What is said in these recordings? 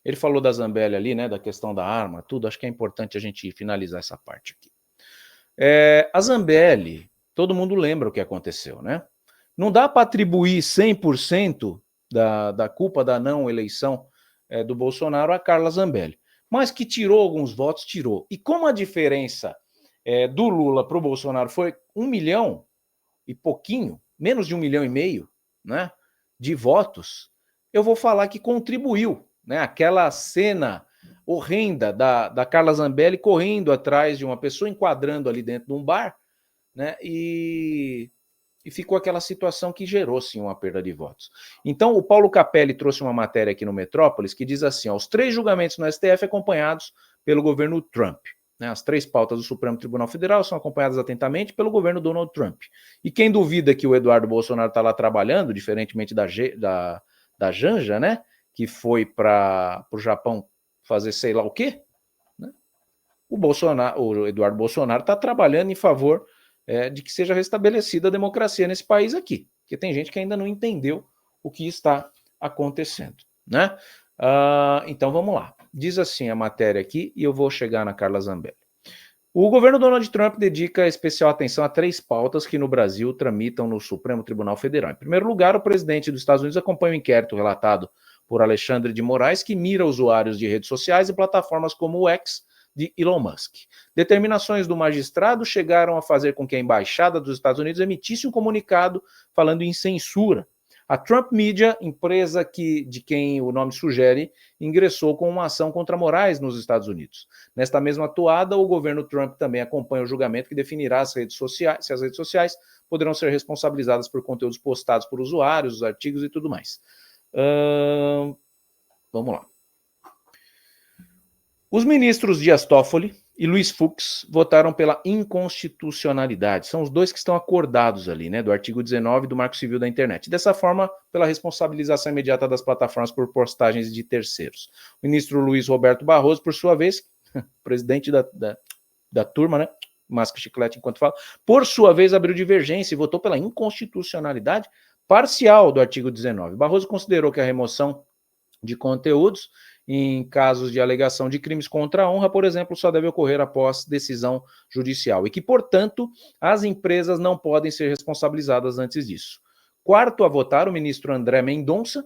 Ele falou da Zambelli ali, né, da questão da arma, tudo. Acho que é importante a gente finalizar essa parte aqui. A Zambelli, todo mundo lembra o que aconteceu, né? Não dá para atribuir 100% da culpa da não eleição do Bolsonaro a Carla Zambelli. Mas que tirou alguns votos, tirou. E como a diferença do Lula para o Bolsonaro foi 1 milhão e pouquinho, menos de 1,5 milhão, né, de votos, eu vou falar que contribuiu, né? Aquela cena horrenda da Carla Zambelli correndo atrás de uma pessoa, enquadrando ali dentro de um bar, né? E ficou aquela situação que gerou, sim, uma perda de votos. Então, o Paulo Capelli trouxe uma matéria aqui no Metrópolis que diz assim: ó, os 3 julgamentos no STF acompanhados pelo governo Trump. Né, as 3 pautas do Supremo Tribunal Federal são acompanhadas atentamente pelo governo Donald Trump. E quem duvida que o Eduardo Bolsonaro está lá trabalhando, diferentemente da Janja, né, que foi para o Japão fazer sei lá o quê, né, o Eduardo Bolsonaro está trabalhando em favor de que seja restabelecida a democracia nesse país aqui, porque tem gente que ainda não entendeu o que está acontecendo, né? Então vamos lá. Diz assim a matéria aqui e eu vou chegar na Carla Zambelli. O governo Donald Trump dedica especial atenção a 3 pautas que no Brasil tramitam no Supremo Tribunal Federal. Em primeiro lugar, o presidente dos Estados Unidos acompanha o inquérito relatado por Alexandre de Moraes, que mira usuários de redes sociais e plataformas como o X de Elon Musk. Determinações do magistrado chegaram a fazer com que a Embaixada dos Estados Unidos emitisse um comunicado falando em censura. A Trump Media, empresa de quem o nome sugere, ingressou com uma ação contra Moraes nos Estados Unidos. Nesta mesma atuada, o governo Trump também acompanha o julgamento que definirá se as redes sociais poderão ser responsabilizadas por conteúdos postados por usuários, os artigos e tudo mais. Vamos lá. Os ministros Dias Toffoli e Luiz Fux votaram pela inconstitucionalidade. São os 2 que estão acordados ali, né, do artigo 19 do Marco Civil da Internet. Dessa forma, pela responsabilização imediata das plataformas por postagens de terceiros. O ministro Luiz Roberto Barroso, por sua vez, presidente da turma, né, masca chiclete enquanto fala, por sua vez abriu divergência e votou pela inconstitucionalidade parcial do artigo 19. Barroso considerou que a remoção de conteúdos em casos de alegação de crimes contra a honra, por exemplo, só deve ocorrer após decisão judicial e que, portanto, as empresas não podem ser responsabilizadas antes disso. Quarto a votar, o ministro André Mendonça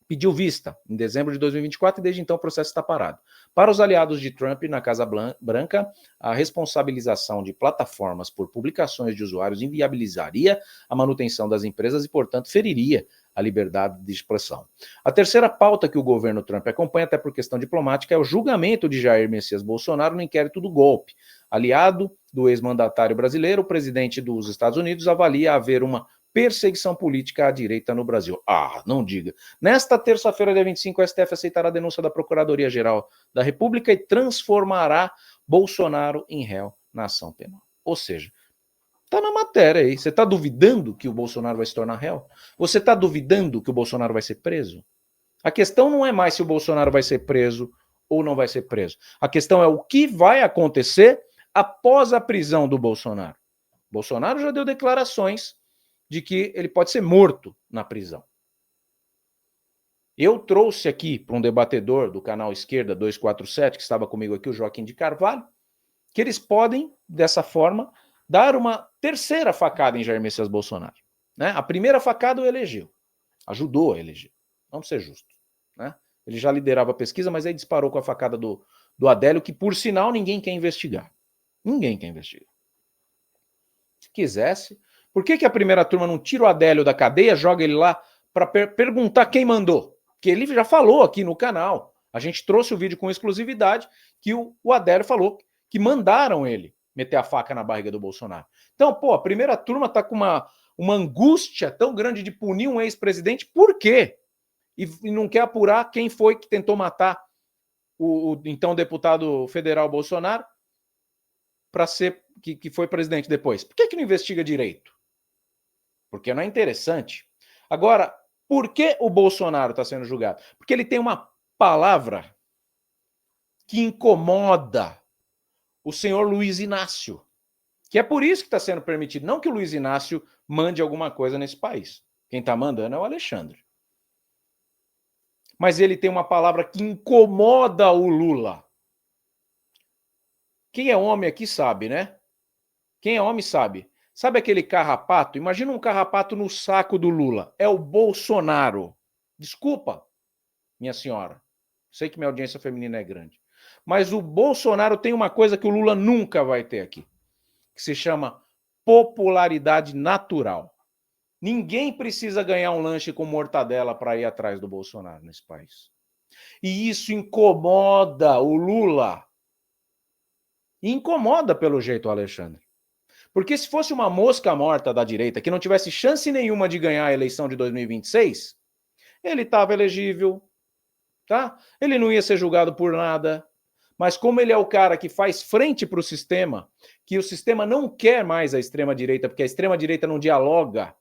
pediu vista em dezembro de 2024 e desde então o processo está parado. Para os aliados de Trump na Casa Branca, a responsabilização de plataformas por publicações de usuários inviabilizaria a manutenção das empresas e, portanto, feriria a liberdade de expressão. A terceira pauta que o governo Trump acompanha, até por questão diplomática, é o julgamento de Jair Messias Bolsonaro no inquérito do golpe. Aliado do ex-mandatário brasileiro, o presidente dos Estados Unidos avalia haver uma perseguição política à direita no Brasil. Não diga. Nesta terça-feira, dia 25, o STF aceitará a denúncia da Procuradoria-Geral da República e transformará Bolsonaro em réu na ação penal. Ou seja, está na matéria aí. Você está duvidando que o Bolsonaro vai se tornar réu? Você está duvidando que o Bolsonaro vai ser preso? A questão não é mais se o Bolsonaro vai ser preso ou não vai ser preso. A questão é o que vai acontecer após a prisão do Bolsonaro. Bolsonaro já deu declarações de que ele pode ser morto na prisão. Eu trouxe aqui para um debatedor do canal Esquerda 247, que estava comigo aqui, o Joaquim de Carvalho, que eles podem, dessa forma, dar uma terceira facada em Jair Messias Bolsonaro. Né? A primeira facada o elegeu, ajudou a eleger, vamos ser justos. Né? Ele já liderava a pesquisa, mas aí disparou com a facada do Adélio, que por sinal ninguém quer investigar. Ninguém quer investigar. Se quisesse, por que a primeira turma não tira o Adélio da cadeia, joga ele lá para perguntar quem mandou? Que ele já falou aqui no canal. A gente trouxe o vídeo com exclusividade que o Adélio falou que mandaram ele meter a faca na barriga do Bolsonaro. Então, a primeira turma tá com uma angústia tão grande de punir um ex-presidente, por quê? E não quer apurar quem foi que tentou matar o então deputado federal Bolsonaro para ser que foi presidente depois. Por que não investiga direito? Porque não é interessante. Agora, por que o Bolsonaro está sendo julgado? Porque ele tem uma palavra que incomoda o senhor Luiz Inácio, que é por isso que está sendo permitido. Não que o Luiz Inácio mande alguma coisa nesse país. Quem está mandando é o Alexandre. mas ele tem uma palavra que incomoda o Lula. Quem é homem aqui sabe, né? Quem é homem sabe. Sabe aquele carrapato? Imagina um carrapato no saco do Lula. É o Bolsonaro. Desculpa, minha senhora. Sei que minha audiência feminina é grande. Mas o Bolsonaro tem uma coisa que o Lula nunca vai ter aqui, que se chama popularidade natural. Ninguém precisa ganhar um lanche com mortadela para ir atrás do Bolsonaro nesse país. E isso incomoda o Lula. E incomoda, pelo jeito, o Alexandre. Porque se fosse uma mosca morta da direita, que não tivesse chance nenhuma de ganhar a eleição de 2026, ele estava elegível, tá? Ele não ia ser julgado por nada. Mas como ele é o cara que faz frente para o sistema, que o sistema não quer mais a extrema-direita, porque a extrema-direita não dialoga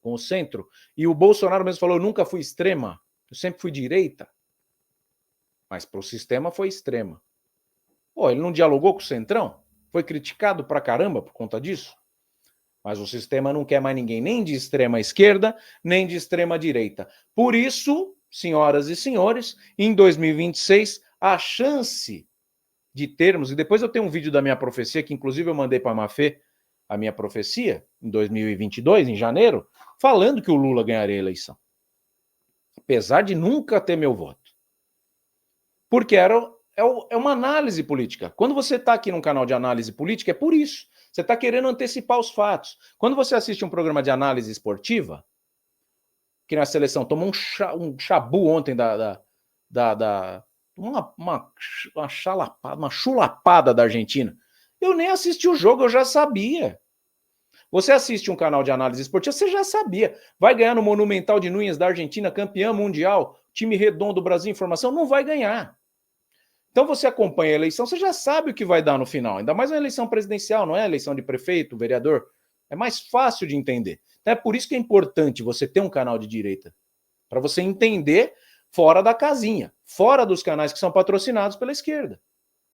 com o centro, e o Bolsonaro mesmo falou, eu nunca fui extrema, eu sempre fui direita, mas para o sistema foi extrema. Pô, ele não dialogou com o Centrão? Foi criticado pra caramba por conta disso? Mas o sistema não quer mais ninguém nem de extrema esquerda, nem de extrema direita. Por isso, senhoras e senhores, em 2026, a chance de termos, e depois eu tenho um vídeo da minha profecia, que inclusive eu mandei para a Mafê, a minha profecia, em 2022, em janeiro, falando que o Lula ganharia a eleição. Apesar de nunca ter meu voto. Porque é uma análise política. Quando você está aqui num canal de análise política, é por isso. Você está querendo antecipar os fatos. Quando você assiste um programa de análise esportiva, que na seleção tomou um chabu ontem uma chulapada da Argentina. Eu nem assisti o jogo, eu já sabia. Você assiste um canal de análise esportiva, você já sabia. Vai ganhar no Monumental de Núñez da Argentina, campeã mundial, time redondo do Brasil Informação, não vai ganhar. Então você acompanha a eleição, você já sabe o que vai dar no final. Ainda mais uma eleição presidencial, não é eleição de prefeito, vereador. É mais fácil de entender. Então é por isso que é importante você ter um canal de direita. Para você entender fora da casinha, fora dos canais que são patrocinados pela esquerda.